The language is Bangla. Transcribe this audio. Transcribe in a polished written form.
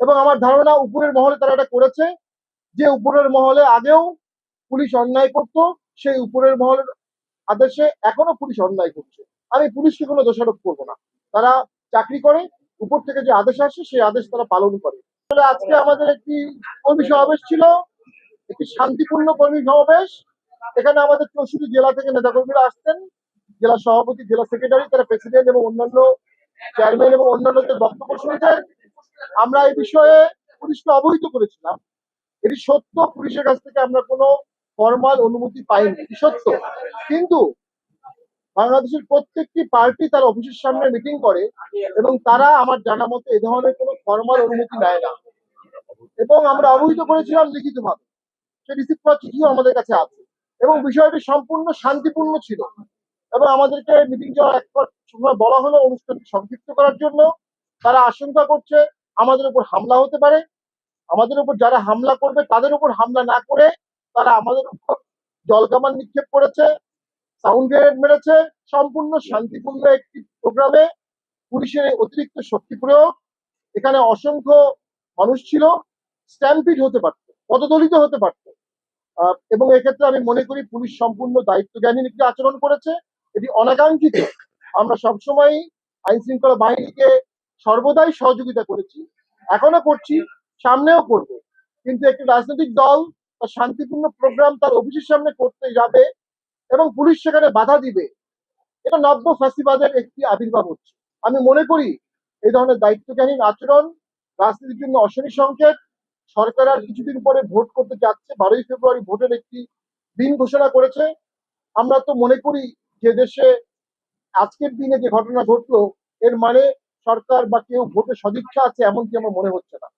এবং আমার ধারণা উপরের মহলে তারা এটা করেছে, যে উপরের মহলে আগেও পুলিশ অন্যায় করতো, সেই উপরের মহলের আদেশে এখনো পুলিশ অন্যায় করছে। আমি পুলিশকে কোনো দোষারোপ করবো না, তারা চাকরি করে, উপর থেকে যে আদেশ আসে সেই আদেশ তারা পালন করে। আসলে আজকে আমাদের একটি কর্মী সমাবেশ ছিল, একটি শান্তিপূর্ণ কর্মী সমাবেশ। এখানে আমাদের 64 জেলা থেকে নেতাকর্মীরা আসতেন, জেলা সভাপতি, জেলা সেক্রেটারি, তারা প্রেসিডেন্ট এবং অন্যান্য চেয়ারম্যান এবং অন্যান্যদের বক্তব্য শুনেছেন। আমরা এই বিষয়ে পুলিশকে অবহিত করেছিলাম। এটি সত্য, পুলিশের কাছ থেকে আমরা কোনো ফরমাল অনুমতি পাইনি, এটি সত্য। কিন্তু বাংলাদেশের প্রত্যেকটি পার্টি তার অফিসের সামনে মিটিং করে এবং তারা আমার জানা মতে এ ধরনের কোনো ফরমাল অনুমতি নেয় না। এবং আমরা অবহিত করেছিলাম লিখিতভাবে, সেই রিসিভ করা চিঠিও আমাদের কাছে আছে এবং বিষয়টি সম্পূর্ণ শান্তিপূর্ণ ছিল। এবং আমাদেরকে মিটিং যাওয়ার এক সময় বলা হলো অনুষ্ঠানটি সংক্ষিপ্ত করার জন্য। তারা আশঙ্কা করছে আমাদের উপর হামলা হতে পারে, আমাদের উপর যারা হামলা করবে তাদের উপর হামলা না করে তারা আমাদের উপর জলকামান নিক্ষেপ করেছে, সাউন্ড গ্রেনেড মেরেছে। সম্পূর্ণ শান্তিপূর্ণ একটি প্রোগ্রামে পুলিশের অতিরিক্ত শক্তি প্রয়োগ, এখানে অসংখ্য মানুষ ছিল, স্ট্যাম্পিড হতে পারত, পদদলিত হতে পারত। এবং এক্ষেত্রে আমি মনে করি পুলিশ সম্পূর্ণ দায়িত্বজ্ঞানহীন একটি আচরণ করেছে, এটি অনাকাঙ্ক্ষিত। আমরা সবসময় আইন শৃঙ্খলা বাহিনীকে সর্বদাই সহযোগিতা করেছি, এখনো করছি, সামনেও করব। কিন্তু একটি রাজনৈতিক দল তার শান্তিপূর্ণ প্রোগ্রাম তার অফিসের সামনে করতে যাবে এবং পুলিশ সেখানে বাধা দিবে, এটা নব্য ফ্যাসিবাদের একটি আবির্ভাব হচ্ছে। আমি মনে করি এই ধরনের দায়িত্বজ্ঞানহীন আচরণ রাজনীতির জন্য অশনি সংকেত। সরকার আর কিছুদিন পরে ভোট করতে যাচ্ছে, 12ই ফেব্রুয়ারি ভোটের একটি দিন ঘোষণা করেছে। আমরা তো মনে করি যে দেশে আজকের দিনে যে ঘটনা ঘটলো, এর মানে সরকার বা কেউ ভোটে সদিচ্ছা আছে এমনটি আমার মনে হচ্ছে না।